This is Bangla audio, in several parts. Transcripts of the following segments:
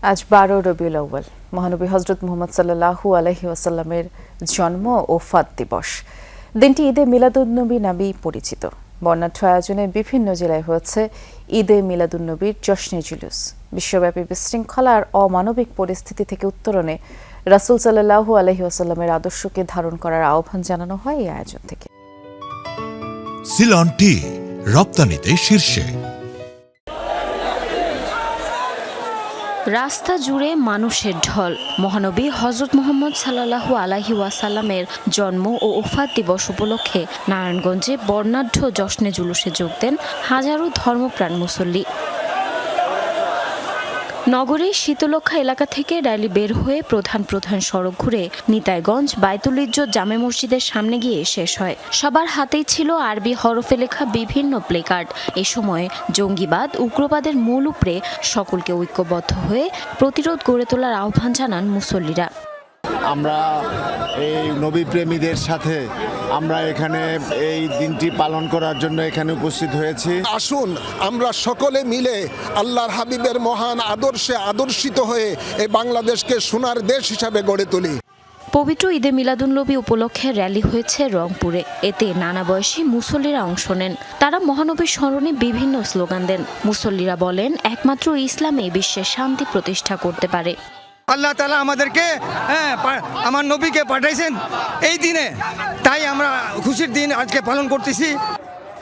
আজ ১২ রবিউল আউয়াল, মহানবী হযরত মুহাম্মদ সাল্লাল্লাহু আলাইহি ওয়াসাল্লামের জন্ম ও ওফাত দিবস। দিনটি ঈদে মিলাদুন্নবী নামেই পরিচিত। বর্ণাঢ্য আয়োজনে বিভিন্ন জেলায় হয়েছে ঈদে মিলাদুন্নবীর জশ্নে জুলুস। বিশ্বব্যাপী বিশৃঙ্খলা আর অমানবিক পরিস্থিতি থেকে উত্তরণে রাসূল সাল্লাল্লাহু আলাইহি ওয়াসাল্লামের আদর্শকে ধারণ করার আহ্বান জানানো হয় এই আয়োজন থেকে। সিলন টি রপ্তানিতে শীর্ষে। রাস্তা জুড়ে মানুষের ঢল। মহানবী হযরত মুহাম্মদ সাল্লাল্লাহু আলাইহি ওয়াসাল্লামের জন্ম ও ওফাত দিবস উপলক্ষে নারায়ণগঞ্জে বর্ণাঢ্য জশ্নে জুলুসে যোগ দেন হাজারো ধর্মপ্রাণ মুসল্লি। নগরীর শীতলক্ষা এলাকা থেকে র্যালি বের হয়ে প্রধান সড়ক ঘুরে নিতাইগঞ্জ বায়তুল ইজ্জত জামে মসজিদের সামনে গিয়ে শেষ হয়। সবার হাতেই ছিল আরবি হরফে লেখা বিভিন্ন প্লেকার্ড। এ সময় জঙ্গিবাদ, উগ্রবাদের মূল উপরে সকলকে ঐক্যবদ্ধ হয়ে প্রতিরোধ গড়ে তোলার আহ্বান জানান মুসল্লিরা। আমরা এই নবী প্রেমীদের সাথে আমরা এখানে এই দিনটি পালন করার জন্য এখানে উপস্থিত হয়েছি। আসুন আমরা সকলে মিলে আল্লাহর হাবিবের মহান আদর্শে আদর্শিত হয়ে এই বাংলাদেশকে সোনার দেশ হিসাবে গড়ে তুলি। পবিত্র ঈদে মিলাদুন্নবী উপলক্ষে র্যালি হয়েছে রংপুরে। এতে নানা বয়সী মুসল্লিরা অংশ নেন। তারা মহানবীর স্মরণে বিভিন্ন স্লোগান দেন। মুসল্লিরা বলেন, একমাত্র ইসলামে বিশ্বের শান্তি প্রতিষ্ঠা করতে পারে। আল্লাহ তাআলা আমাদেরকে আমার নবীকে পাঠাইছেন এই দিনে, তাই আমরা খুশির দিন আজকে পালন করতেছি।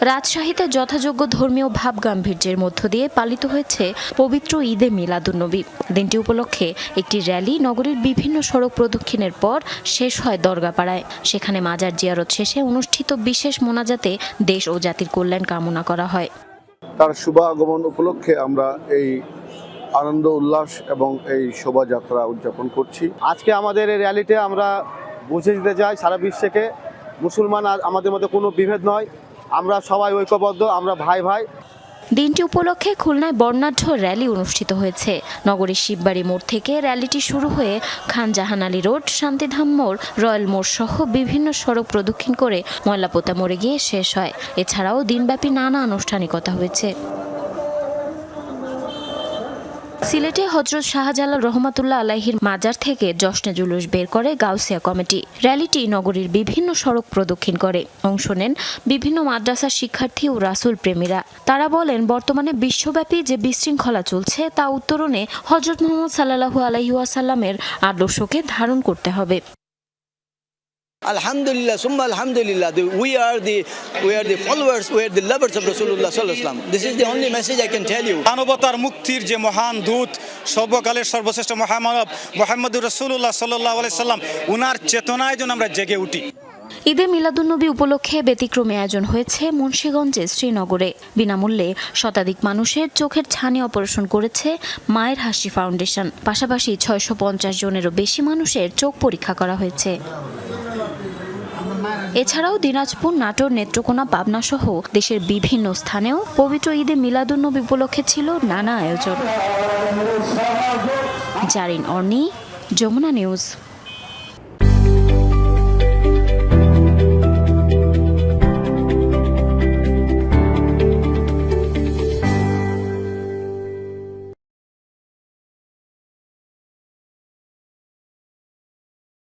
রাজশাহীতে যথাযোগ্য ধর্মীয় ভাব গাম্ভীর্যের মধ্য দিয়ে পালিত হয়েছে পবিত্র ঈদে মিলাদুন্নবী। দিনটি উপলক্ষে একটি র্যালি নগরীর বিভিন্ন সড়ক প্রদক্ষিণের পর শেষ হয় দরগাপাড়ায়। সেখানে মাজার জিয়ারত শেষে অনুষ্ঠিত বিশেষ মোনাজাতে দেশ ও জাতির কল্যাণ কামনা করা হয়। তার শুভ আগমন উপলক্ষে আমরা এই আনন্দ উল্লাস এবং এই শোভাযাত্রা উদযাপন করছি। আজকে আমাদের এই র্যালিতে আমরা বুঝে দিতে চাই সারা বিশ্বকে মুসলমান আর আমাদের মধ্যে কোনো বিভেদ নয়, আমরা সবাই ঐক্যবদ্ধ, আমরা ভাই ভাই। দিনটি উপলক্ষে খুলনায় বর্ণাঢ্য র্যালি অনুষ্ঠিত হয়েছে। নগরীর শিববাড়ি মোড় থেকে র্যালিটি শুরু হয়ে খান জাহান আলী রোড, শান্তিধাম মোড়, রয়্যাল মোড় সহ বিভিন্ন সড়ক প্রদক্ষিণ করে ময়লাপোতা মোড়ে গিয়ে শেষ হয়। এছাড়াও দিনব্যাপী নানা আনুষ্ঠানিকতা হয়েছে। সিলেটে হযরত শাহজালাল রহমাতুল্লাহ আলাইহির মাজার থেকে জশ্নে জুলুস বের করে গাউসিয়া কমিটি। র্যালিটি নগরীর বিভিন্ন সড়ক প্রদক্ষিণ করে। অংশ নেন বিভিন্ন মাদ্রাসার শিক্ষার্থী ও রাসূল প্রেমীরা। তারা বলেন, বর্তমানে বিশ্বব্যাপী যে বিশৃঙ্খলা চলছে তা উত্তরণে হযরত মুহাম্মদ সাল্লাল্লাহু আলাইহি ওয়াসাল্লামের আদর্শকে ধারণ করতে হবে। Alhamdulillah, summa alhamdulillah, we are the followers, we are the lovers of Rasulullah sallallahu alaihi wasallam. This is the only message I can tell you. মানবতার মুক্তির যে মহান দূত, সর্বকালের সর্বশ্রেষ্ঠ মহামানব মুহাম্মদুর রাসূলুল্লাহ সাল্লাল্লাহু আলাইহি সাল্লাম, উনার চেতনায় যেন আমরা জেগে উঠি। ঈদে মিলাদুন্নবী উপলক্ষে ব্যতিক্রমী আয়োজন হয়েছে মুন্সিগঞ্জে শ্রীনগরে। বিনামূল্যে শতাধিক মানুষের চোখের ছানি অপারেশন করেছে মায়ের হাসি ফাউন্ডেশন। পাশাপাশি 650 জনেরও বেশি মানুষের চোখ পরীক্ষা করা হয়েছে। এছাড়াও দিনাজপুর, নাটোর, নেত্রকোনা, পাবনা সহ দেশের বিভিন্ন স্থানেও পবিত্র ঈদে মিলাদুন্নবী উপলক্ষে ছিল নানা আয়োজন। জারিন অর্নি, যমুনা নিউজ।